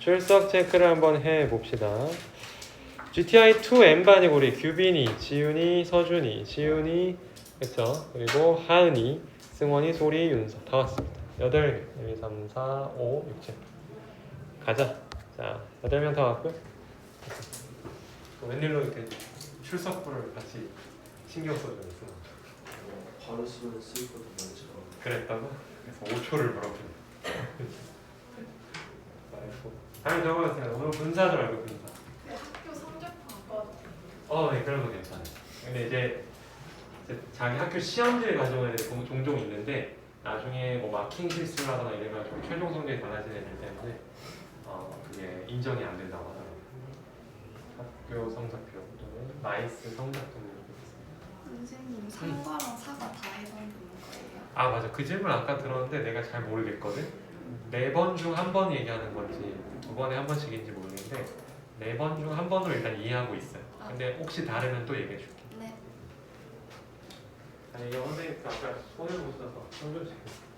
출석 체크를 한번 해봅시다. GTI2 N반이고 우리 규빈이, 지윤이, 서준이, 지윤이, 그쵸? 그리고 하은이, 승원이, 소리, 윤서 다 왔습니다. 8명. 1, 2, 3, 4, 5, 6, 7. 가자. 자, 8명 다 왔고요. 웬일로 이렇게 출석부를 같이 신경 써주면서 바로 쓰면 쓸 것도 많죠. 그랬다고? 그래서 5초를 물어보네. 아니 적어주세요. 오늘 분사하지 말고 분사. 학교 성적표 안 봐도 네, 그런 거 괜찮아요. 근데 이제 자기 학교 시험지를 가져온 애들이 종종 있는데 나중에 뭐 마킹 실수를 하거나 이래가지고 최종 성적이 달라진 애들 때문에 그게 인정이 안 된다고 하더라고요. 학교 성적표 또는 마이스 성적 등록이 있습니다. 선생님 3과랑 4가 다 해당되는 거예요? 아 맞아, 그 질문 아까 들었는데 내가 잘 모르겠거든. 4번 중 1번 얘기하는 건지 2번에 1번씩인지 모르겠는데 4번 중 1번으로 일단 이해하고 있어요. 근데 혹시 다르면 또 얘기해 줄게. 네. 아니 이거 선생님 아까 손을 못 써서 손 좀 씻고.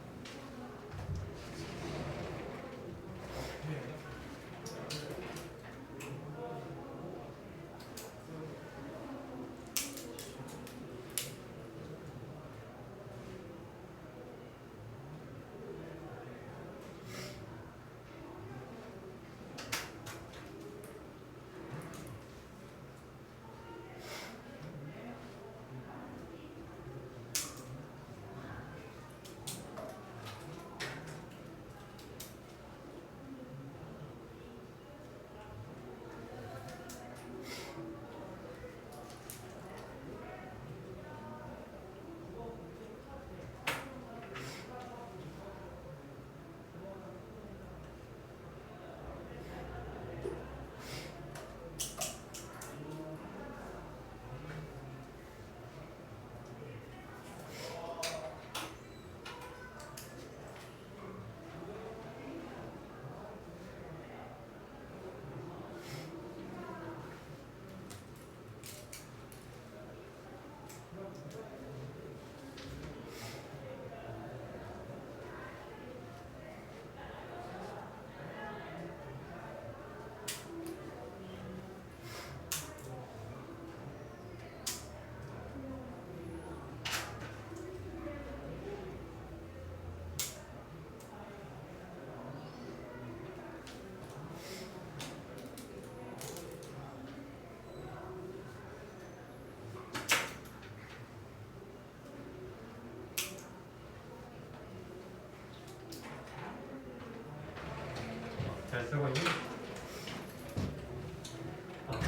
잘 쓰고 있니?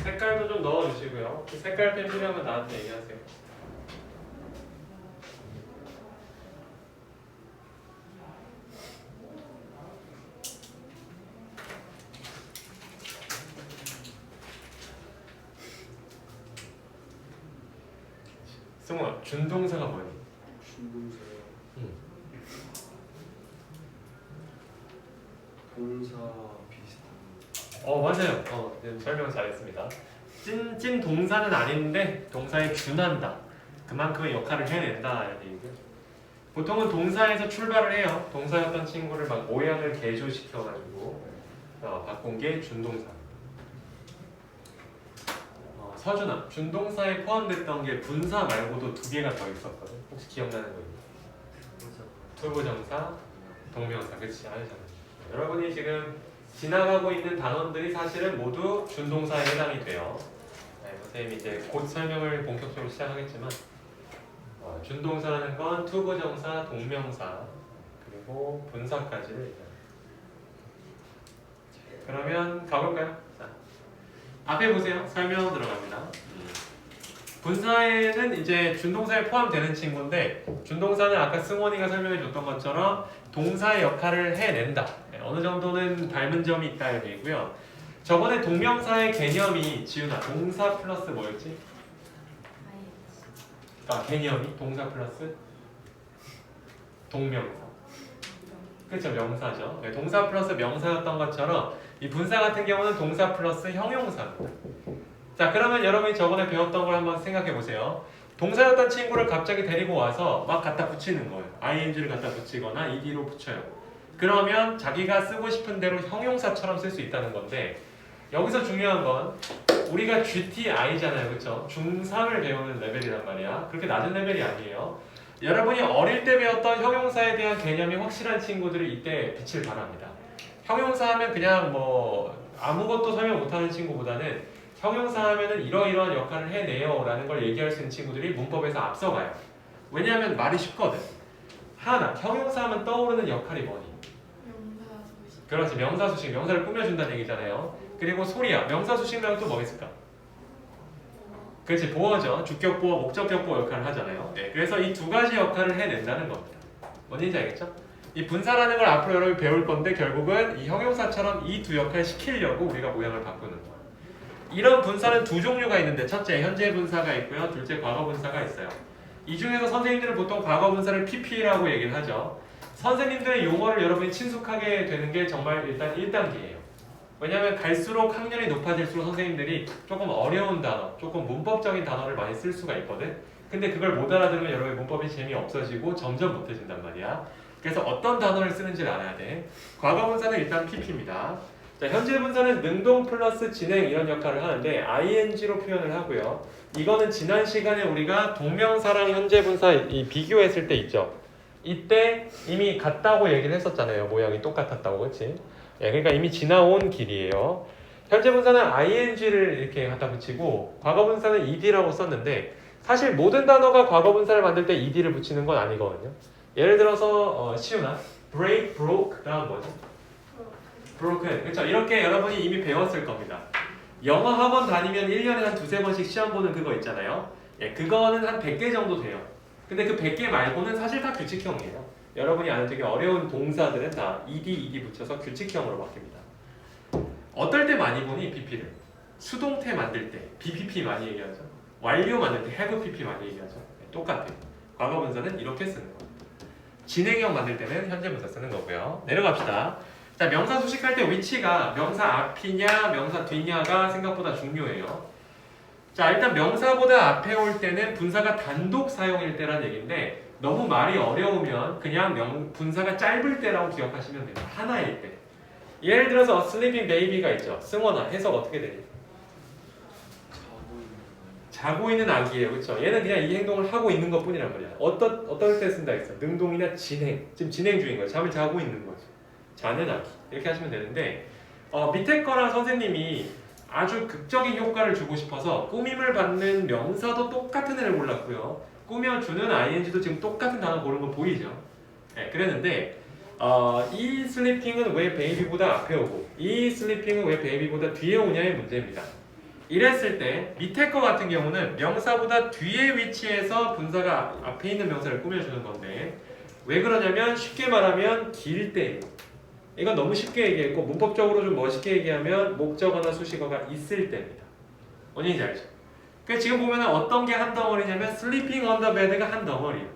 색깔도 좀 넣어주시고요. 색깔 펜 필요하면 나한테 얘기하세요. 승우야, 준동사가 뭐니? 준동사요. 응. 동사 비슷한. 맞아요. 설명 잘했습니다. 찐 동사는 아닌데 동사에 준한다. 그만큼의 역할을 해낸다 이런 얘기죠. 보통은 동사에서 출발을 해요. 동사였던 친구를 막 모양을 개조시켜가지고 바꾼 게 준동사. 서준아, 준동사에 포함됐던 게 분사 말고도 2개가 더 있었거든. 혹시 기억나는 거 있니? 투부정사, 동명사. 그치? 알잖아. 여러분이 지금 지나가고 있는 단원들이 사실은 모두 준동사에 해당이 돼요. 선생님이 이제 곧 설명을 본격적으로 시작하겠지만 준동사라는 건 투부정사, 동명사 그리고 분사까지를 얘기합니다. 그러면 가볼까요? 자, 앞에 보세요. 설명 들어갑니다. 분사에는 이제 준동사에 포함되는 친구인데 준동사는 아까 승원이가 설명해 줬던 것처럼 동사의 역할을 해낸다. 어느 정도는 닮은 점이 있다 이런 얘기고요. 저번에 동명사의 개념이 지훈아 동사 플러스 뭐였지? 개념이 동사 플러스 동명사. 그렇죠, 명사죠. 동사 플러스 명사였던 것처럼 이 분사 같은 경우는 동사 플러스 형용사입니다. 자, 그러면 여러분이 저번에 배웠던 걸 한번 생각해 보세요. 동사였던 친구를 갑자기 데리고 와서 막 갖다 붙이는 거예요. ing를 갖다 붙이거나 ed로 붙여요. 그러면 자기가 쓰고 싶은 대로 형용사처럼 쓸 수 있다는 건데 여기서 중요한 건 우리가 GTI잖아요. 그쵸? 중3을 배우는 레벨이란 말이야. 그렇게 낮은 레벨이 아니에요. 여러분이 어릴 때 배웠던 형용사에 대한 개념이 확실한 친구들이 이때 빛을 발합니다. 형용사 하면 그냥 뭐 아무것도 설명 못하는 친구보다는 형용사 하면은 이러이러한 역할을 해내요 라는 걸 얘기할 수 있는 친구들이 문법에서 앞서가요. 왜냐하면 말이 쉽거든. 하나, 형용사 하면 떠오르는 역할이 뭐니? 명사 소식. 그렇지, 명사, 수식, 명사를 꾸며준다는 얘기잖아요. 그리고 소리야, 명사, 수식 말고 또 뭐 있을까? 그렇지, 보어죠. 주격 보어, 목적격 보어 역할을 하잖아요. 네, 그래서 이 두 가지 역할을 해낸다는 겁니다. 뭔지 알겠죠? 이 분사라는 걸 앞으로 여러분이 배울 건데 결국은 이 형용사처럼 이 두 역할을 시키려고 우리가 모양을 바꾸는 거예요. 이런 분사는 두 종류가 있는데 첫째, 현재 분사가 있고요. 둘째, 과거 분사가 있어요. 이 중에서 선생님들은 보통 과거 분사를 PP라고 얘기를 하죠. 선생님들의 용어를 여러분이 친숙하게 되는 게 정말 일단 1단계예요. 왜냐하면 갈수록 학년이 높아질수록 선생님들이 조금 어려운 단어, 조금 문법적인 단어를 많이 쓸 수가 있거든. 근데 그걸 못 알아들으면 여러분의 문법이 재미없어지고 점점 못해진단 말이야. 그래서 어떤 단어를 쓰는지를 알아야 돼. 과거 분사는 일단 PP입니다. 자, 현재 분사는 능동 플러스 진행 이런 역할을 하는데 ing로 표현을 하고요. 이거는 지난 시간에 우리가 동명사랑 현재 분사 이 비교했을 때 있죠. 이때 이미 같다고 얘기를 했었잖아요. 모양이 똑같았다고, 그렇지? 예, 그러니까 이미 지나온 길이에요. 현재 분사는 ing를 이렇게 갖다 붙이고 과거 분사는 ed라고 썼는데 사실 모든 단어가 과거 분사를 만들 때 ed를 붙이는 건 아니거든요. 예를 들어서 시우나 break, broke, 다음 뭐죠? broken. 그렇죠? 이렇게 여러분이 이미 배웠을 겁니다. 영어 학원 다니면 1년에 한 두세 번씩 시험 보는 그거 있잖아요. 예, 그거는 한 100개 정도 돼요. 근데 그 100개 말고는 사실 다 규칙형이에요. 여러분이 아는 되게 어려운 동사들은 다 ed 붙여서 규칙형으로 바뀝니다. 어떨 때 많이 보니 PP를? 수동태 만들 때 BPP 많이 얘기하죠. 완료 만들 때 have PP 많이 얘기하죠. 똑같아요. 과거 분사는 이렇게 쓰는 거예요. 진행형 만들 때는 현재 분사 쓰는 거고요. 내려갑시다. 자, 명사 수식할 때 위치가 명사 앞이냐 명사 뒤냐가 생각보다 중요해요. 자, 일단 명사보다 앞에 올 때는 분사가 단독 사용일 때란 얘기인데 너무 말이 어려우면 그냥 분사가 짧을 때라고 기억하시면 돼요. 하나일 때. 예를 들어서 sleeping baby가 있죠. 승원아, 해석 어떻게 되니? 자고 있는 아기예요. 그렇죠? 얘는 그냥 이 행동을 하고 있는 것뿐이란 말이야. 어떨 때 쓴다 했어? 능동이나 진행. 지금 진행 중인 거야. 잠을 자고 있는 거지. 자는 아기. 이렇게 하시면 되는데 밑에 거랑 선생님이 아주 극적인 효과를 주고 싶어서 꾸밈을 받는 명사도 똑같은 애를 골랐고요. 꾸며주는 ing도 지금 똑같은 단어 고른 거 보이죠? 네, 그랬는데 이 슬리핑은 왜 베이비보다 앞에 오고 이 슬리핑은 왜 베이비보다 뒤에 오냐의 문제입니다. 이랬을 때 밑에 거 같은 경우는 명사보다 뒤에 위치해서 분사가 앞에 있는 명사를 꾸며주는 건데 왜 그러냐면 쉽게 말하면 길 때 이건 너무 쉽게 얘기했고 문법적으로 좀 멋있게 얘기하면 목적어나 수식어가 있을 때입니다. 뭔지 알죠? 그러니까 지금 보면은 어떤 게 한 덩어리냐면 sleeping on the bed가 한 덩어리예요.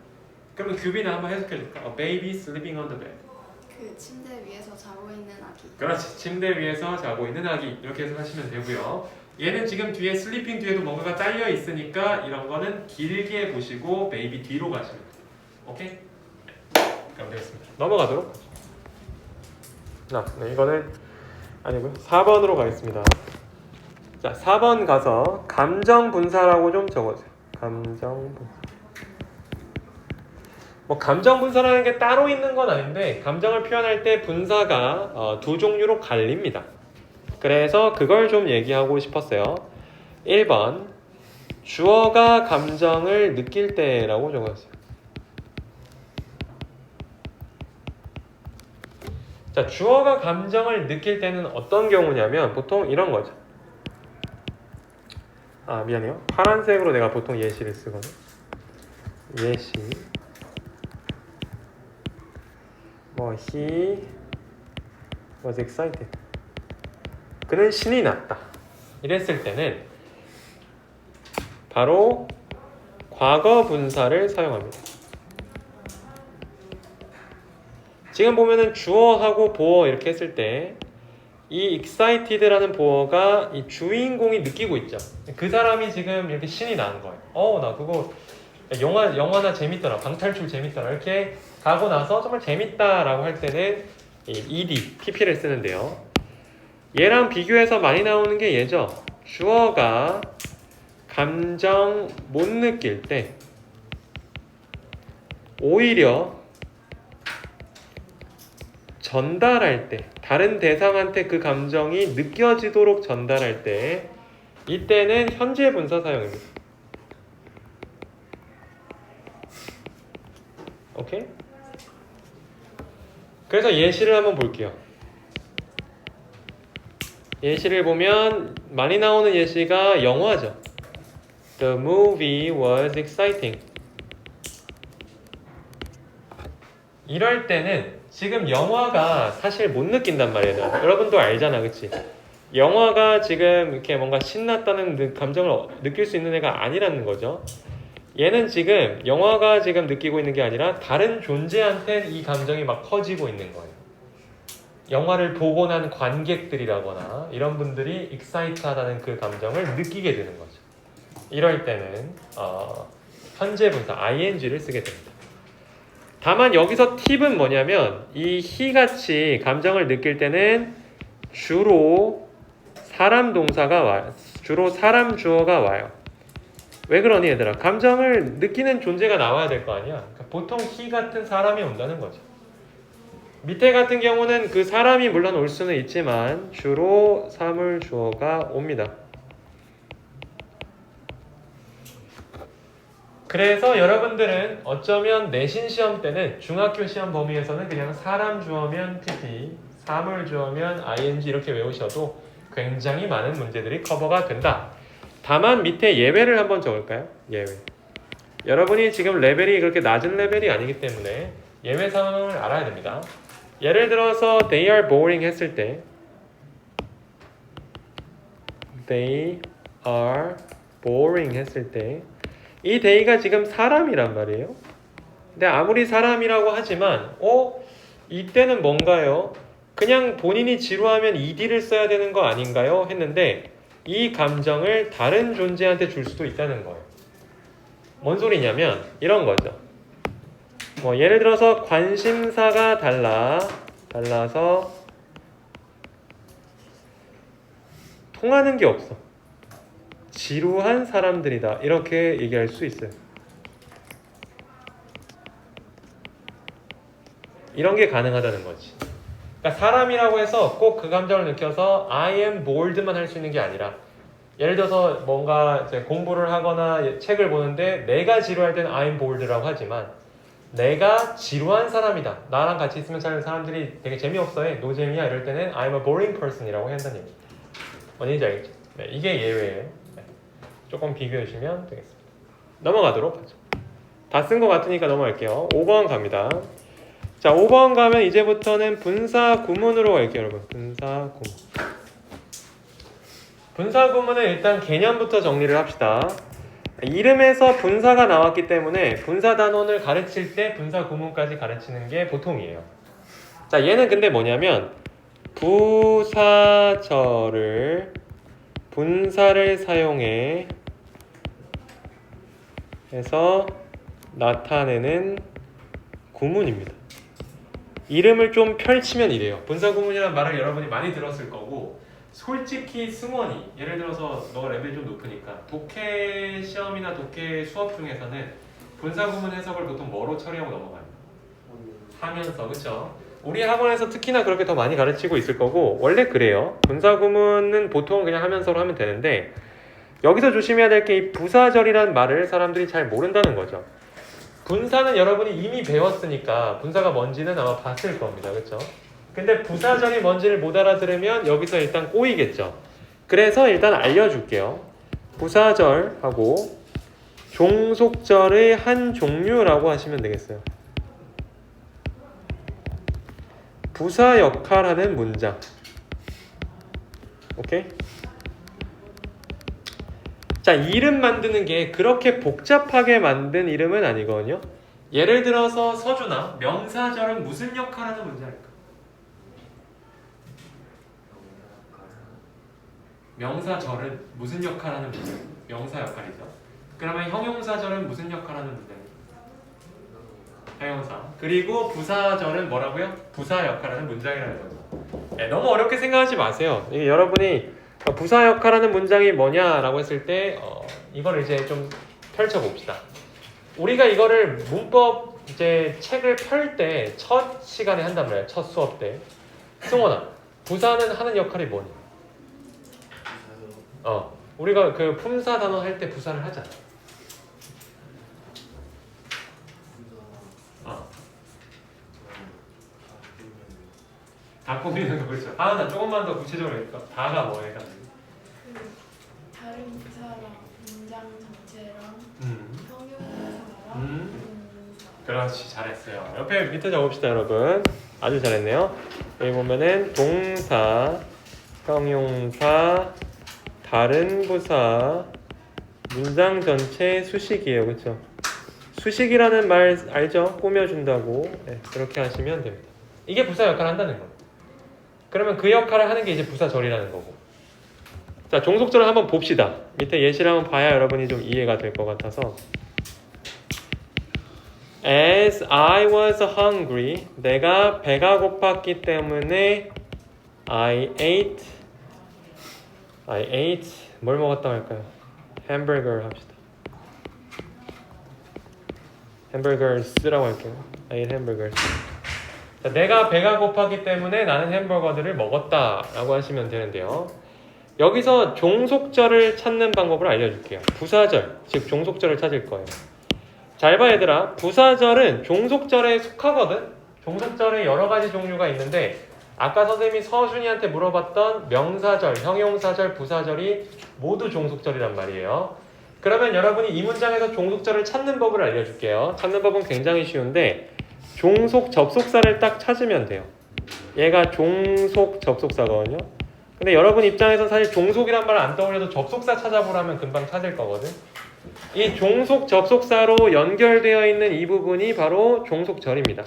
그러면 규빈아 한번 해석해 줄까? A baby sleeping on the bed. 그 침대 위에서 자고 있는 아기. 그렇지. 침대 위에서 자고 있는 아기. 이렇게 해석하시면 되고요. 얘는 지금 뒤에 sleeping 뒤에도 뭔가가 딸려 있으니까 이런 거는 길게 보시고 baby 뒤로 가시면 돼요. 오케이? 그럼 되겠습니다. 넘어가도록 하죠. 자, 네, 이거는 아니고요. 4번으로 가겠습니다. 자, 4번 가서 감정 분사라고 좀 적어주세요. 감정 분사. 뭐 감정 분사라는 게 따로 있는 건 아닌데 감정을 표현할 때 분사가 두 종류로 갈립니다. 그래서 그걸 좀 얘기하고 싶었어요. 1번 주어가 감정을 느낄 때라고 적었어요. 자, 주어가 감정을 느낄 때는 어떤 경우냐면 보통 이런 거죠. 미안해요. 파란색으로 내가 보통 예시를 쓰거든. 예시. He was excited. 그는 신이 났다. 이랬을 때는 바로 과거 분사를 사용합니다. 지금 보면은 주어하고 보어 이렇게 했을 때 이 excited라는 보어가 이 주인공이 느끼고 있죠. 그 사람이 지금 이렇게 신이 나는 거예요. 나 그거 영화나 재밌더라. 방탈출 재밌더라. 이렇게 가고 나서 정말 재밌다라고 할 때는 ed, pp를 쓰는데요. 얘랑 비교해서 많이 나오는 게 얘죠. 주어가 감정 못 느낄 때 오히려 전달할 때, 다른 대상한테 그 감정이 느껴지도록 전달할 때, 이때는 현재 분사 사용입니다. 오케이? 그래서 예시를 한번 볼게요. 예시를 보면 많이 나오는 예시가 영화죠. The movie was exciting. 이럴 때는 지금 영화가 사실 못 느낀단 말이에요. 여러분도 알잖아, 그치? 영화가 지금 이렇게 뭔가 신났다는 감정을 느낄 수 있는 애가 아니라는 거죠. 얘는 지금 영화가 지금 느끼고 있는 게 아니라 다른 존재한테 이 감정이 막 퍼지고 있는 거예요. 영화를 보고 난 관객들이라거나 이런 분들이 excite하다는 그 감정을 느끼게 되는 거죠. 이럴 때는 현재 분사 ing를 쓰게 됩니다. 다만 여기서 팁은 뭐냐면 이 he 같이 감정을 느낄 때는 주로 사람 동사가 와요. 주로 사람 주어가 와요. 왜 그러니 얘들아? 감정을 느끼는 존재가 나와야 될 거 아니야. 그러니까 보통 he 같은 사람이 온다는 거죠. 밑에 같은 경우는 그 사람이 물론 올 수는 있지만 주로 사물 주어가 옵니다. 그래서 여러분들은 어쩌면 내신 시험 때는 중학교 시험 범위에서는 그냥 사람 주어면 pp, 사물 주어면 ing 이렇게 외우셔도 굉장히 많은 문제들이 커버가 된다. 다만 밑에 예외를 한번 적을까요? 예외. 여러분이 지금 레벨이 그렇게 낮은 레벨이 아니기 때문에 예외 상황을 알아야 됩니다. 예를 들어서 they are boring 했을 때 they are boring 했을 때 이 they가 지금 사람이란 말이에요. 근데 아무리 사람이라고 하지만 이때는 뭔가요? 그냥 본인이 지루하면 ed를 써야 되는 거 아닌가요? 했는데 이 감정을 다른 존재한테 줄 수도 있다는 거예요. 뭔 소리냐면 이런 거죠. 예를 들어서 관심사가 달라서 통하는 게 없어. 지루한 사람들이다. 이렇게 얘기할 수 있어요. 이런 게 가능하다는 거지. 그러니까 사람이라고 해서 꼭 그 감정을 느껴서 I am bored만 할 수 있는 게 아니라 예를 들어서 뭔가 이제 공부를 하거나 책을 보는데 내가 지루할 때는 I am bored라고 하지만 내가 지루한 사람이다. 나랑 같이 있으면 사람들이 되게 재미없어해. 노잼이야. 이럴 때는 I'm a boring person이라고 한다는 얘기입니다. 뭔지 알겠죠? 네, 이게 예외예요. 네, 조금 비교해 주시면 되겠습니다. 넘어가도록 하죠. 다 쓴 것 같으니까 넘어갈게요. 5번 갑니다. 자, 5번 가면 이제부터는 분사 구문으로 갈게요, 여러분. 분사 구문. 분사 구문은 일단 개념부터 정리를 합시다. 이름에서 분사가 나왔기 때문에 분사 단원을 가르칠 때 분사 구문까지 가르치는 게 보통이에요. 자, 얘는 근데 뭐냐면 부사절을 분사를 사용해 해서 나타내는 구문입니다. 이름을 좀 펼치면 이래요. 분사 구문이라는 말을 여러분이 많이 들었을 거고 솔직히 승원이 예를 들어서 너가 레벨이 좀 높으니까 독해 시험이나 독해 수업 중에서는 분사 구문 해석을 보통 뭐로 처리하고 넘어가요? 하면서. 그쵸? 우리 학원에서 특히나 그렇게 더 많이 가르치고 있을 거고 원래 그래요. 분사 구문은 보통 그냥 하면서로 하면 되는데 여기서 조심해야 될 게 이 부사절이라는 말을 사람들이 잘 모른다는 거죠. 분사는 여러분이 이미 배웠으니까 분사가 뭔지는 아마 봤을 겁니다. 그렇죠? 근데 부사절이 뭔지를 못 알아들으면 여기서 일단 꼬이겠죠. 그래서 일단 알려줄게요. 부사절하고 종속절의 한 종류라고 하시면 되겠어요. 부사 역할하는 문장. 오케이? 자, 이름 만드는 게 그렇게 복잡하게 만든 이름은 아니거든요. 예를 들어서 서준아, 명사절은 무슨 역할하는 문장일까? 명사절은 무슨 역할하는 문장? 명사 역할이죠. 그러면 형용사절은 무슨 역할하는 문장일까? 형용사. 그리고 부사절은 뭐라고요? 부사 역할하는 문장이라는 거죠. 네, 너무 어렵게 생각하지 마세요. 이게 여러분이 부사 역할하는 문장이 뭐냐라고 했을 때 이걸 이제 좀 펼쳐봅시다. 우리가 이거를 문법 이제 책을 펼 때 첫 시간에 한단 말이야. 첫 수업 때. 승원아, 부사는 하는 역할이 뭐니? 우리가 그 품사 단어 할 때 부사를 하잖아. 다 꾸미는 거 그렇죠. 하나 조금만 더 구체적으로 해볼까? 다가 뭐예요? 그 다른 부사랑 문장 전체랑 음. 형용사랑 동사. 그렇지, 잘했어요. 옆에 밑에 적읍시다, 여러분. 아주 잘했네요. 여기 보면은 동사, 형용사, 다른 부사, 문장 전체 수식이에요, 그렇죠? 수식이라는 말 알죠? 꾸며준다고. 네, 그렇게 하시면 됩니다. 이게 부사 역할을 한다는 거예요. 그러면 그 역할을 하는 게 이제 부사절이라는 거고. 자, 종속절을 한번 봅시다. 밑에 예시를 한번 봐야 여러분이 좀 이해가 될 것 같아서. As I was hungry, 내가 배가 고팠기 때문에 I ate 뭘 먹었다고 할까요? 햄버거 합시다. 햄버거스라고 할게요. I ate hamburgers. 자, 내가 배가 고팠기 때문에 나는 햄버거들을 먹었다라고 하시면 되는데요. 여기서 종속절을 찾는 방법을 알려줄게요. 부사절, 즉 종속절을 찾을 거예요. 잘 봐 얘들아. 부사절은 종속절에 속하거든. 종속절에 여러 가지 종류가 있는데 아까 선생님이 서준이한테 물어봤던 명사절, 형용사절, 부사절이 모두 종속절이란 말이에요. 그러면 여러분이 이 문장에서 종속절을 찾는 법을 알려줄게요. 찾는 법은 굉장히 쉬운데 종속 접속사를 딱 찾으면 돼요. 얘가 종속 접속사거든요. 근데 여러분 입장에서 사실 종속이란 말을 안 떠올려도 접속사 찾아보라면 금방 찾을 거거든. 이 종속 접속사로 연결되어 있는 이 부분이 바로 종속절입니다.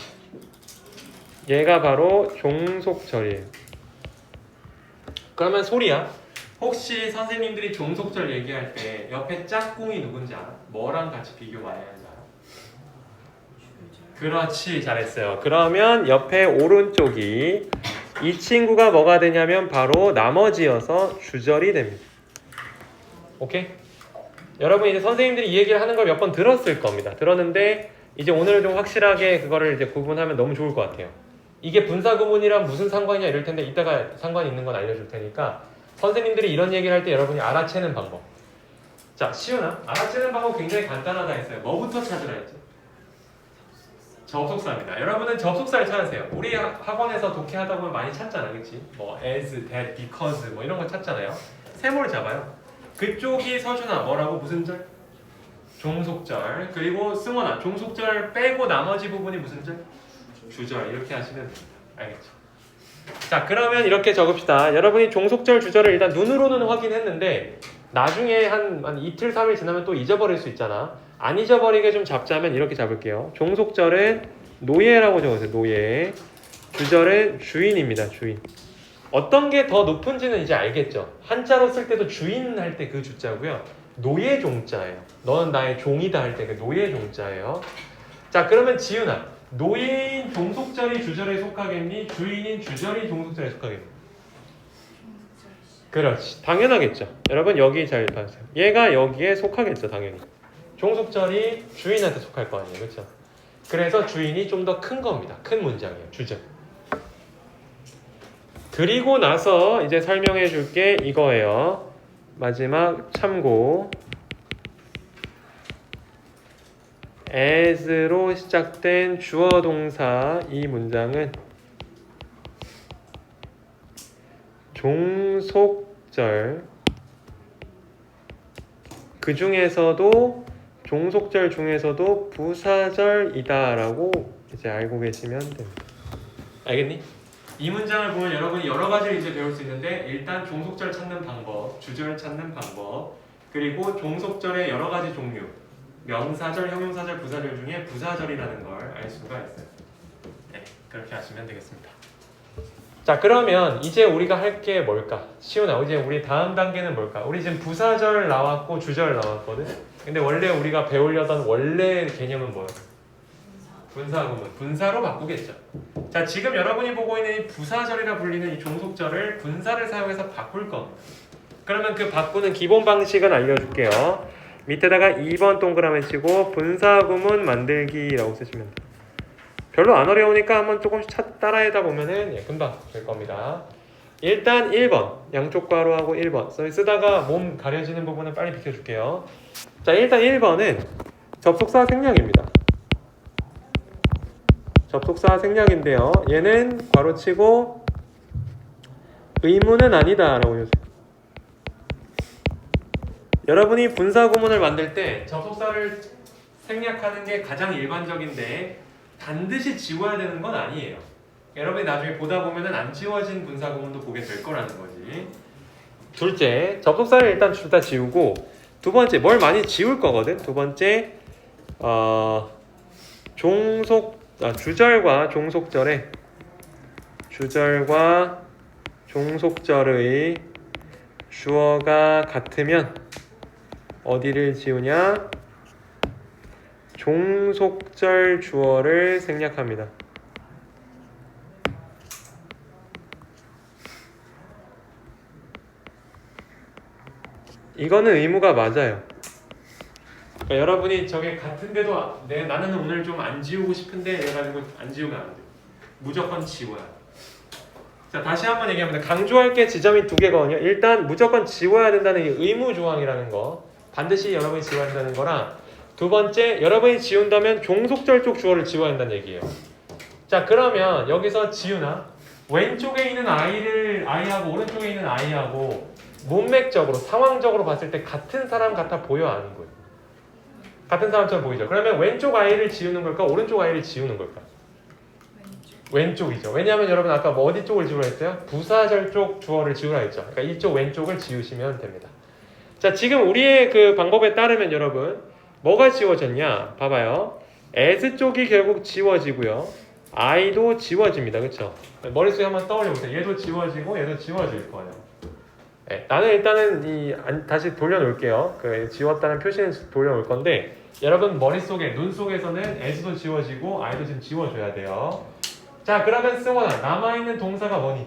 얘가 바로 종속절이에요. 그러면 소리야. 혹시 선생님들이 종속절 얘기할 때 옆에 짝꿍이 누군지 알아? 뭐랑 같이 비교 많이 하는지 알아? 그렇지, 잘했어요. 그러면 옆에 오른쪽이 이 친구가 뭐가 되냐면 바로 나머지여서 주절이 됩니다. 오케이? 여러분 이제 선생님들이 이 얘기를 하는 걸 몇 번 들었을 겁니다. 들었는데 이제 오늘 좀 확실하게 그거를 이제 구분하면 너무 좋을 것 같아요. 이게 분사 구문이랑 무슨 상관이냐 이럴 텐데 이따가 상관이 있는 건 알려줄 테니까 선생님들이 이런 얘기를 할 때 여러분이 알아채는 방법. 자, 시윤아, 알아채는 방법 굉장히 간단하다 했어요. 뭐부터 찾으라 했죠? 접속사입니다. 여러분은 접속사를 찾으세요. 우리 학원에서 독해하다 보면 많이 찾잖아, 그렇지? 뭐 as, that, because 뭐 이런 거 찾잖아요. 세모를 잡아요. 그쪽이 서준아 뭐라고 무슨 절? 종속절. 그리고 승원아 종속절 빼고 나머지 부분이 무슨 절? 주절. 이렇게 하시면 됩니다. 알겠죠? 자, 그러면 이렇게 적읍시다. 여러분이 종속절, 주절을 일단 눈으로는 확인했는데 나중에 한 이틀, 3일 지나면 또 잊어버릴 수 있잖아. 안 잊어버리게 좀 잡자면 이렇게 잡을게요. 종속절은 노예라고 적으세요. 노예. 주절은 주인입니다. 주인. 어떤 게 더 높은지는 이제 알겠죠. 한자로 쓸 때도 주인 할 때 그 주자고요. 노예 종자예요. 너는 나의 종이다 할 때 그 노예 종자예요. 자, 그러면 지윤아, 노예인 종속절이 주절에 속하겠니? 주인인 주절이 종속절에 속하겠니? 그렇지. 당연하겠죠. 여러분 여기 잘 봐주세요. 얘가 여기에 속하겠죠. 당연히. 종속절이 주인한테 속할 거 아니에요. 그렇죠? 그래서 주인이 좀 더 큰 겁니다. 큰 문장이에요. 주절. 그리고 나서 이제 설명해 줄게 이거예요. 마지막 참고. as로 시작된 주어 동사 이 문장은 종속절 그 중에서도 종속절 중에서도 부사절이다라고 이제 알고 계시면 됩니다. 알겠니? 이 문장을 보면 여러분이 여러 가지를 이제 배울 수 있는데 일단 종속절 찾는 방법, 주절 찾는 방법, 그리고 종속절의 여러 가지 종류, 명사절, 형용사절, 부사절 중에 부사절이라는 걸 알 수가 있어요. 네, 그렇게 하시면 되겠습니다. 자, 그러면 이제 우리가 할 게 뭘까? 시훈아, 이제 우리 다음 단계는 뭘까? 우리 지금 부사절 나왔고 주절 나왔거든? 근데 원래 우리가 배우려던 원래 개념은 뭐야? 분사구문 분사로 바꾸겠죠. 자, 지금 여러분이 보고 있는 이 부사절이라 불리는 이 종속절을 분사를 사용해서 바꿀 겁니다. 그러면 그 바꾸는 기본 방식은 알려줄게요. 밑에다가 2번 동그라미 치고 분사구문 만들기라고 쓰시면 돼요. 별로 안 어려우니까 한번 조금씩 따라하다 보면은 금방 될 겁니다. 일단 1번 양쪽 괄호하고 1번 쓰다가 몸 가려지는 부분은 빨리 비켜줄게요. 자, 일단 1번은 접속사 생략입니다. 접속사 생략인데요. 얘는 괄호치고 의무는 아니다 라고 해주세요. 여러분이 분사구문을 만들 때 접속사를 생략하는 게 가장 일반적인데 반드시 지워야 되는 건 아니에요. 여러분이 나중에 보다 보면은 안 지워진 분사구문도 보게 될 거라는 거지. 둘째, 접속사를 일단 둘 다 지우고 두 번째, 뭘 많이 지울 거거든. 두 번째, 주절과 종속절의 주어가 같으면 어디를 지우냐? 종속절 주어를 생략합니다. 이거는 의무가 맞아요. 그러니까 여러분이 저게 같은데도 나는 오늘 좀 안 지우고 싶은데 이래가지고 안 지우면 안 돼요. 무조건 지워야 돼요. 자, 다시 한번 얘기합니다. 강조할 게 지점이 두 개거든요. 일단 무조건 지워야 된다는 이 의무 조항이라는 거, 반드시 여러분이 지워야 된다는 거랑, 두 번째, 여러분이 지운다면 종속절 쪽 주어를 지워야 한다는 얘기예요. 자, 그러면 여기서 지우나 왼쪽에 있는 아이하고 오른쪽에 있는 아이하고 문맥적으로 상황적으로 봤을 때 같은 사람 같아 보여, 안 보여? 같은 사람처럼 보이죠. 그러면 왼쪽 아이를 지우는 걸까, 오른쪽 아이를 지우는 걸까? 왼쪽이죠. 왜냐하면 여러분 아까 뭐 어디 쪽을 지우라 했어요? 부사절 쪽 주어를 지우라 했죠. 그러니까 이쪽 왼쪽을 지우시면 됩니다. 자, 지금 우리의 그 방법에 따르면 여러분 뭐가 지워졌냐? 봐봐요. as 쪽이 결국 지워지고요. i도 지워집니다. 그렇죠? 머릿속에 한번 떠올려 보세요. 얘도 지워지고 얘도 지워질 거예요. 네, 나는 일단은 다시 돌려놓을게요. 그 지웠다는 표시는 돌려놓을 건데 여러분 머릿속에 눈 속에서는 as도 지워지고 i도 지금 지워줘야 돼요. 자, 그러면 승원아, 남아있는 동사가 뭐니?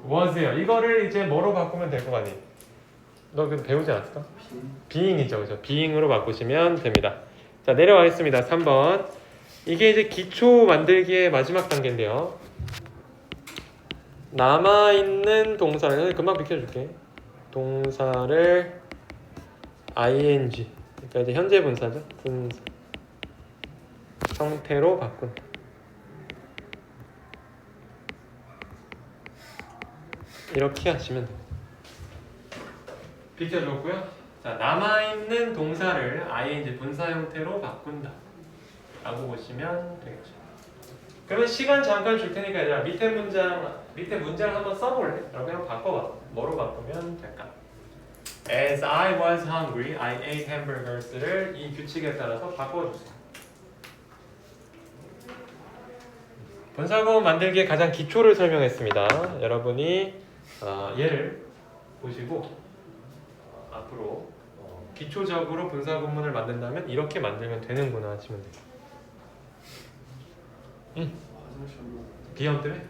was요. 이거를 이제 뭐로 바꾸면 될 것 같니? 너 그거 배우지 않았을까? being이죠. 그죠? being으로 바꾸시면 됩니다. 자, 내려가겠습니다. 3번. 이게 이제 기초 만들기의 마지막 단계인데요. 남아있는 동사를 금방 비켜줄게. 동사를 ing, 그러니까 이제 현재 분사죠. 분사 형태로 바꾼다. 이렇게 하시면 됩니다. 비켜줬고요. 자, 남아있는 동사를 ing 분사 형태로 바꾼다 라고 보시면 되겠죠. 그러면 시간 잠깐 줄 테니까 얘들아 밑에 문장을 한번 써볼래? 여러분 한번 바꿔봐. 뭐로 바꾸면 될까? As I was hungry, I ate hamburgers를 이 규칙에 따라서 바꿔주세요. 분사구문 만들기의 가장 기초를 설명했습니다. 여러분이 얘를 보시고 앞으로 기초적으로 분사구문을 만든다면 이렇게 만들면 되는구나 하시면 돼요. 비염 때문에?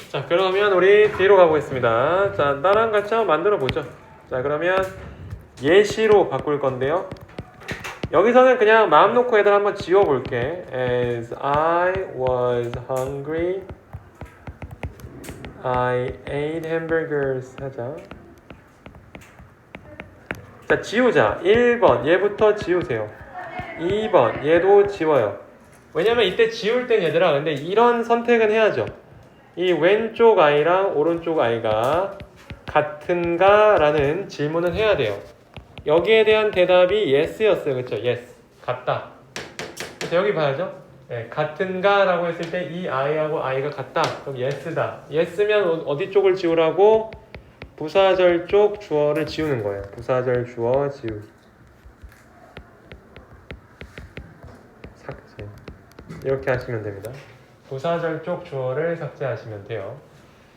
자, 그러면 우리 뒤로 가보겠습니다. 자, 나랑 같이 한번 만들어 보죠. 자, 그러면 예시로 바꿀 건데요. 여기서는 그냥 마음 놓고 애들 한번 지워볼게. As I was hungry, I ate hamburgers 하자. 자, 지우자. 1번 얘부터 지우세요. 2번 얘도 지워요. 왜냐면 이때 지울 땐 얘들아 근데 이런 선택은 해야죠. 이 왼쪽 아이랑 오른쪽 아이가 같은가? 라는 질문은 해야 돼요. 여기에 대한 대답이 yes였어요. 그렇죠? yes. 같다. 그래서 여기 봐야죠. 네, 같은가? 라고 했을 때 이 아이하고 아이가 같다. 그럼 yes다. yes면 어디 쪽을 지우라고? 부사절 쪽 주어를 지우는 거예요. 부사절 주어 지우기. 삭제. 이렇게 하시면 됩니다. 부사절 쪽 주어를 삭제하시면 돼요.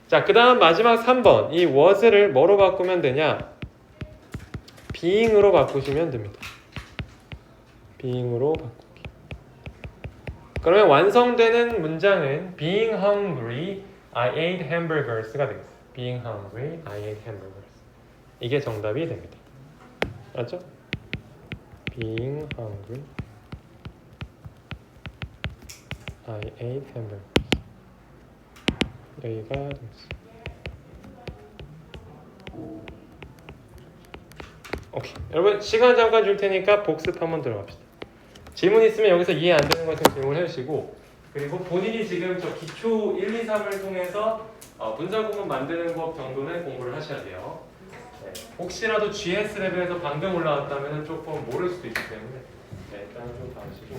자, 그 다음 마지막 3번. 이 was를 뭐로 바꾸면 되냐? being으로 바꾸시면 됩니다. being으로 바꾸기. 그러면 완성되는 문장은 being hungry, I ate hamburgers가 되겠어요. being hungry, I ate hamburgers. 이게 정답이 됩니다. 맞죠? being hungry, I ate hamburgers. 여기가 되겠어요. 오케이. 여러분 시간 잠깐 줄 테니까 복습 한번 들어갑시다. 질문 있으면 여기서 이해 안 되는 것 같으면 질문해 주시고, 그리고 본인이 지금 저 기초 1, 2, 3을 통해서 분사구문 만드는 법 정도는 공부를 하셔야 돼요. 네. 혹시라도 GS 레벨에서 방금 올라왔다면 조금 모를 수도 있기 때문에 일단 좀 봐주시고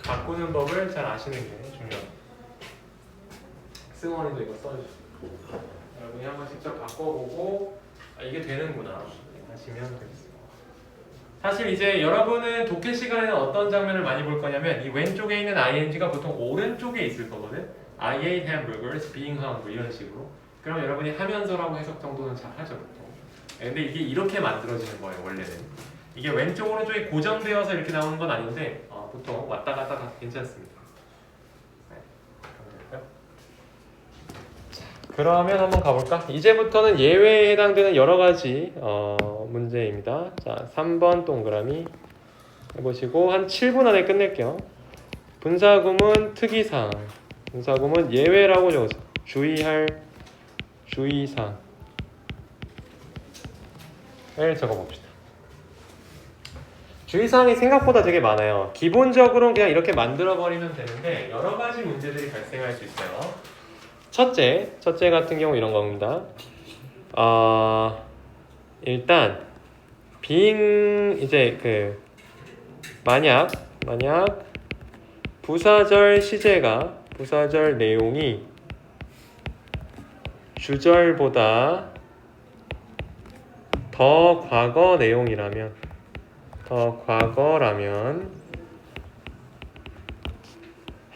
바꾸는 법을 잘 아시는 게 중요합니다. 승원이도 이거 써주시고 여러분이 한번 직접 바꿔보고 이게 되는구나 하시면 되겠습니다. 사실 이제 여러분은 독해 시간에는 어떤 장면을 많이 볼 거냐면 이 왼쪽에 있는 ing가 보통 오른쪽에 있을 거거든. I ate hamburgers, being hungry 이런 식으로. 그럼 여러분이 하면서라고 해석 정도는 잘 하죠 보통. 근데 이게 이렇게 만들어지는 거예요 원래는. 이게 왼쪽 오른쪽이 고정되어서 이렇게 나오는 건 아닌데 보통 왔다 갔다 다 괜찮습니다. 네. 그러면 한번 가볼까? 이제부터는 예외에 해당되는 여러 가지 문제입니다. 자, 3번 동그라미 해보시고 한 7분 안에 끝낼게요. 분사구문 특이사항, 분사구문 예외라고 적어서 주의할 주의사항을 적어봅시다. 주의사항이 생각보다 되게 많아요. 기본적으로는 그냥 이렇게 만들어버리면 되는데 여러 가지 문제들이 발생할 수 있어요. 첫째 같은 경우 이런 겁니다. 일단 being 이제 만약 부사절 시제가 부사절 내용이 주절보다 더 과거라면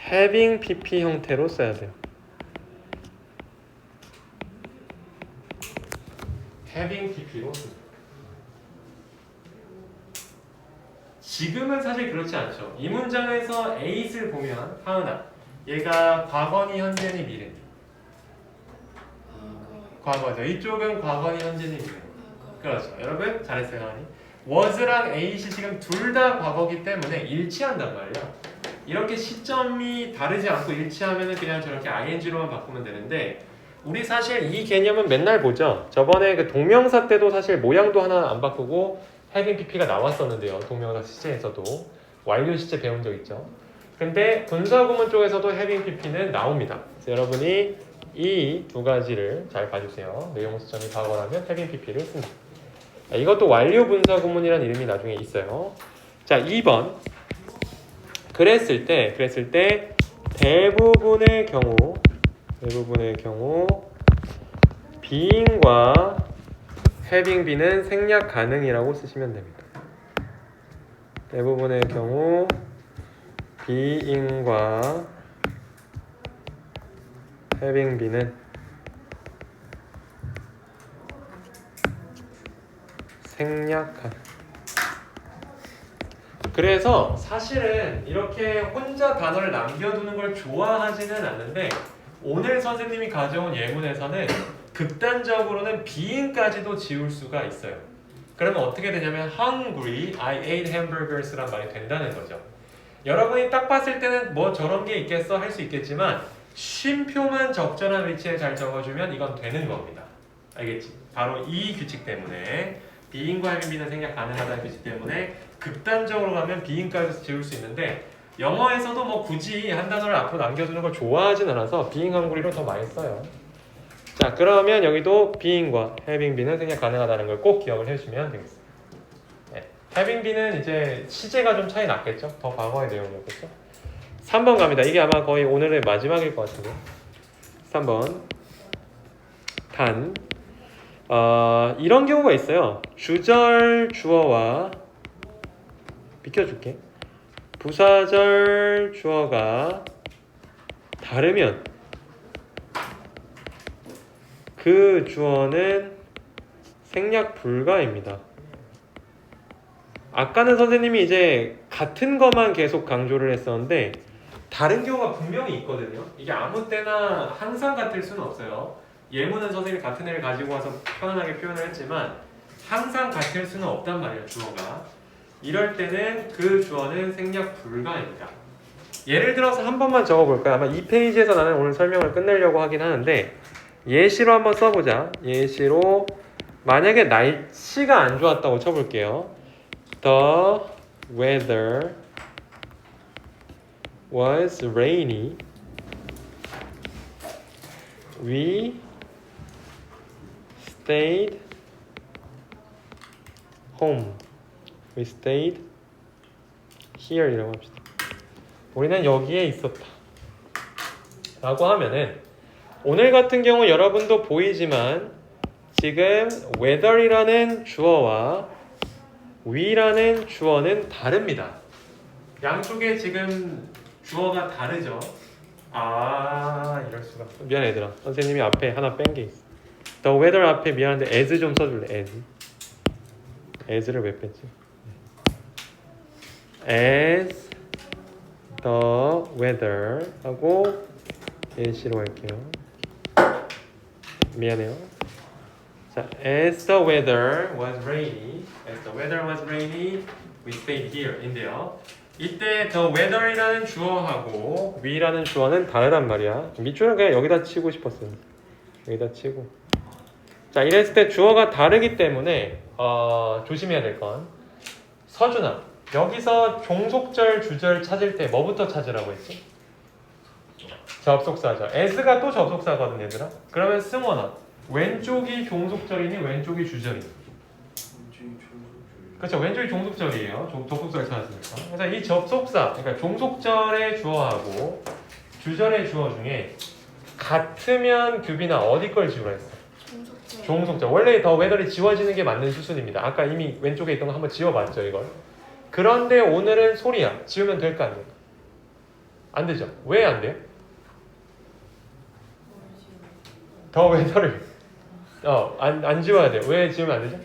having pp 형태로 써야 돼요. having pp로 지금은 사실 그렇지 않죠. 이 문장에서 ait을 보면 하은아 얘가 과거니 현재니 미래니? 과거죠. 이쪽은 과거니 현재니 미래니? 그렇죠. 여러분 잘했어요 하은이. was랑 ait이 지금 둘 다 과거기 때문에 일치한단 말이야. 이렇게 시점이 다르지 않고 일치하면 그냥 저렇게 ing로만 바꾸면 되는데 우리 사실 이 개념은 맨날 보죠. 저번에 그 동명사 때도 사실 모양도 하나 안 바꾸고 having pp가 나왔었는데요. 동명사 시제에서도 완료 시제 배운 적 있죠. 근데 분사구문 쪽에서도 having pp는 나옵니다. 그래서 여러분이 이 두 가지를 잘 봐주세요. 내용 시점이 과거라면 having pp를 쓴다. 이것도 완료 분사구문이라는 이름이 나중에 있어요. 자, 2번. 그랬을 때 대부분의 경우 being과 having be는 생략 가능이라고 쓰시면 됩니다. 대부분의 경우 being과 having be는 생략 가능. 그래서 사실은 이렇게 혼자 단어를 남겨두는 걸 좋아하지는 않는데 오늘 선생님이 가져온 예문에서는 극단적으로는 being까지도 지울 수가 있어요. 그러면 어떻게 되냐면 hungry, I ate hamburgers란 말이 된다는 거죠. 여러분이 딱 봤을 때는 뭐 저런 게 있겠어 할 수 있겠지만 쉼표만 적절한 위치에 잘 적어주면 이건 되는 겁니다. 알겠지? 바로 이 규칙 때문에 being과 having be는 생략 가능하다는 규칙 때문에 극단적으로 가면 being까지 지울 수 있는데 영어에서도 뭐 굳이 한 단어를 앞으로 남겨두는 걸 좋아하진 않아서 being hungry로 더 많이 써요. 자, 그러면 여기도 being과 having be는 생략 가능하다는 걸 꼭 기억을 해주시면 되겠습니다. 네. having be는 이제 시제가 좀 차이 났겠죠? 더 과거의 내용이었겠죠? 3번 갑니다. 이게 아마 거의 오늘의 마지막일 것 같은데 3번 단 이런 경우가 있어요. 주절 주어와 비켜줄게. 부사절 주어가 다르면 그 주어는 생략 불가입니다. 아까는 선생님이 이제 같은 것만 계속 강조를 했었는데 다른 경우가 분명히 있거든요. 이게 아무 때나 항상 같을 수는 없어요. 예문은 선생님이 같은 애를 가지고 와서 편안하게 표현을 했지만 항상 같을 수는 없단 말이에요. 주어가. 이럴 때는 그 주어는 생략 불가입니다. 예를 들어서 한 번만 적어볼까요? 아마 이 페이지에서 나는 오늘 설명을 끝내려고 하긴 하는데 예시로 한번 써보자. 예시로 만약에 날씨가 안 좋았다고 쳐볼게요. The weather was rainy. We stayed home. We stayed here 이라고 합시다. 우리는 여기에 있었다 라고 하면은 오늘 같은 경우 여러분도 보이지만 지금 weather이라는 주어와 we라는 주어는 다릅니다. 양쪽에 지금 주어가 다르죠. 아 이럴 수가. 미안 얘들아. 선생님이 앞에 하나 뺀 게 있어. The weather 앞에 미안한데 as 좀 써줄래? as를 왜 뺐지? as the weather 하고 예시로 할게요. 미안해요. 자, as the weather was rainy, we stayed here인데요. 이때 the weather이라는 주어하고 we라는 주어는 다르단 말이야. 밑줄은 그냥 여기다 치고 싶었어요. 여기다 치고. 자, 이랬을 때 주어가 다르기 때문에 조심해야 될 건 서준아, 여기서 종속절, 주절 찾을 때 뭐부터 찾으라고 했지? 접속사죠. as가 또 접속사거든 얘들아. 그러면 승원아, 왼쪽이 종속절이니 왼쪽이 주절이니? 그렇죠. 왼쪽이 종속절이에요. 접속사를 찾았으니까. 그래서 이 접속사, 그러니까 종속절의 주어하고 주절의 주어 중에 같으면 규빈아 어디 걸 지우라 했어? 종속절. 원래 더 웨더리 지워지는 게 맞는 수순입니다. 아까 이미 왼쪽에 있던 거 한번 지워봤죠 이걸. 그런데 오늘은 소리야. 지우면 될까 안 될까? 안 되죠. 왜 안 돼요? 더 웨더를 안 지워야 돼요. 왜 지우면 안 되죠?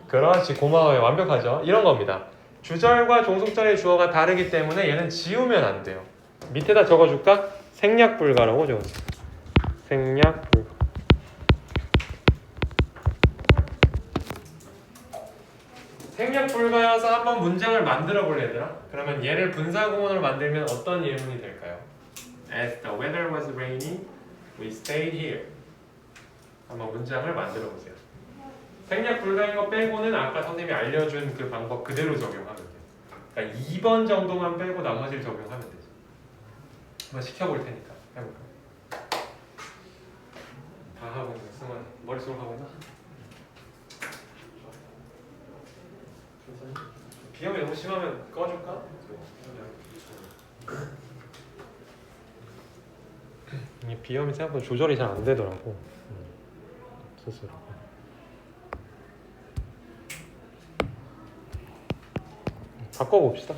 그렇지, 고마워요. 완벽하죠. 이런 겁니다. 주절과 종속절의 주어가 다르기 때문에 얘는 지우면 안 돼요. 밑에다 적어줄까? 생략 불가라고 적었어요. 생략 불가. 생략 불가여서 한번 문장을 만들어 볼래 얘들아? 그러면 얘를 분사구문으로 만들면 어떤 예문이 될까요? As the weather was rainy, we stayed here. 한번 문장을 만들어 보세요. 생략 불가인 거 빼고는 아까 선생님이 알려준 그 방법 그대로 적용하면 돼요. 그러니까 2번 정도만 빼고 나머지를 적용하면 되죠. 한번 시켜볼 테니까 해볼까요? 다 하고 있는 승원 머릿속으로 하고 있나? 비염이 너무 심하면 꺼줄까? 이 비염이 생각보다 조절이 잘 안 되더라고. 스스로. 바꿔봅시다.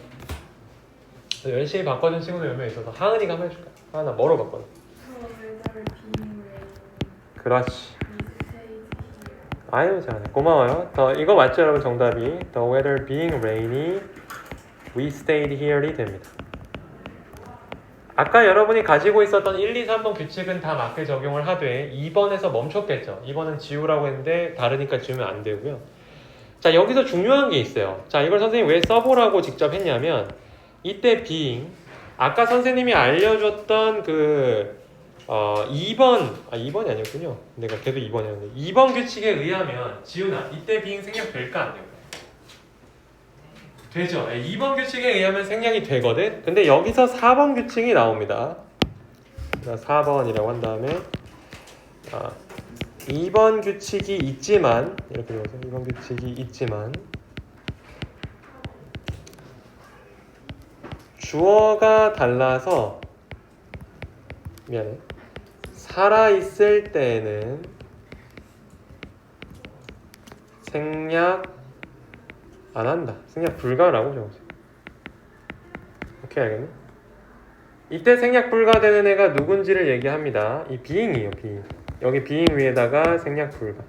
열심히 바꿔준 친구들 몇 명 있어서 하은이가 한번 해줄까? 하은아 뭐로 바꿔? 그렇지. 아유 잘하네. 고마워요. 이거 맞죠 여러분? 정답이 The weather being rainy, we stayed here이 됩니다. 아까 여러분이 가지고 있었던 1, 2, 3번 규칙은 다 맞게 적용을 하되 2번에서 멈췄겠죠. 2번은 지우라고 했는데 다르니까 지우면 안 되고요. 자, 여기서 중요한 게 있어요. 자, 이걸 선생님이 왜 써보라고 직접 했냐면 이때 being 아까 선생님이 알려줬던 그 2번이 아니었군요. 내가 걔도 2번이었는데 2번 규칙에 의하면 지훈아 이때 being 생략될까 안 될까? 되죠. 2번 규칙에 의하면 생략이 되거든. 근데 여기서 4번 규칙이 나옵니다. 4번이라고 한 다음에 2번 규칙이 있지만 이렇게 적어서 2번 규칙이 있지만 주어가 달라서 미안해. 살아있을 때는 생략 안 한다. 생략 불가라고 적었어요. 오케이 알겠네? 이때 생략 불가되는 애가 누군지를 얘기합니다. 이 being이에요. being. 여기 being 위에다가 생략 불가.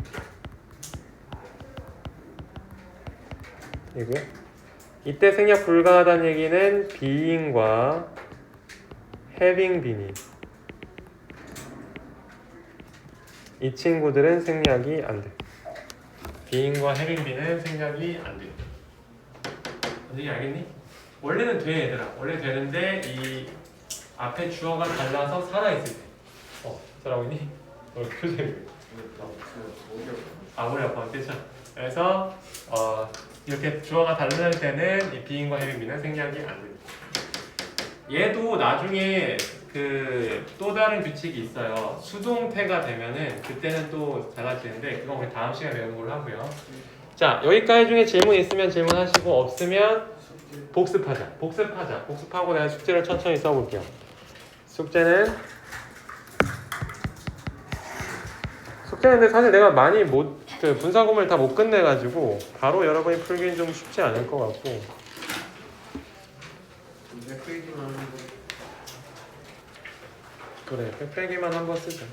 이고요. 이때 생략 불가하다는 얘기는 being과 having bene이 이 친구들은 생략이 안 돼. being과 having be는 생략이 안 돼. 언니 알겠니? 원래는 돼 얘들아. 원래 되는데 이 앞에 주어가 달라서 살아있을 때. 잘하고 있니? 표정이. 머리 아파. 괜찮아. 그래서 이렇게 주어가 다를 때는 이 being과 having be는 생략이 안 됩니다. 얘도 나중에 그 또 다른 규칙이 있어요. 수동태가 되면은 그때는 또 달라지는데 그건 우리 다음 시간에 배우는 걸로 하고요. 자, 여기까지 중에 질문 있으면 질문하시고 없으면 복습하고 내가 숙제를 천천히 써볼게요. 숙제는 근데 사실 내가 많이 그 분사구문을 다 못 끝내가지고 바로 여러분이 풀기는 좀 쉽지 않을 것 같고. 빽빽이만 하는 거. 그래, 빽빽이만 한번 쓰자.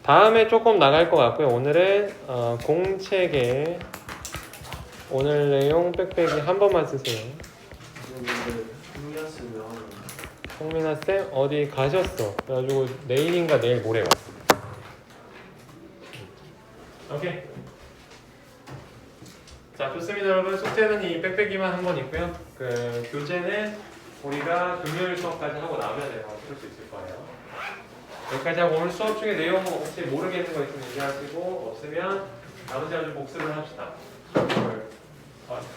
다음에 조금 나갈 것 같고요. 오늘은 공책에 오늘 내용 빽빽이 한 번만 쓰세요. 그런데 흥미였으면 성민아 쌤 어디 가셨어? 그래가지고 내일인가 내일 모레 왔어. 오케이. 자, 좋습니다, 여러분. 숙제는 이 빽빽이만 한 번 있고요. 그 교재는 우리가 금요일 수업까지 하고 나면 내가 풀 수 있을 거예요. 여기까지 하고 오늘 수업 중에 내용 혹시 모르겠는 거 있으면 얘기하시고 없으면 나머지 아주 복습을 합시다.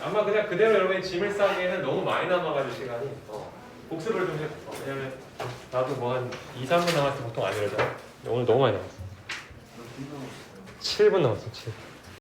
아마 그냥 그대로 여러분이 짐을 싸기에는 너무 많이 남아가지고 시간이 복습을 좀 해볼까. 왜냐면 나도 뭐 한 2-3분 남았을 때 보통 안 이러잖아. 오늘 너무 많이 남았어. 7분 남았어. 7분.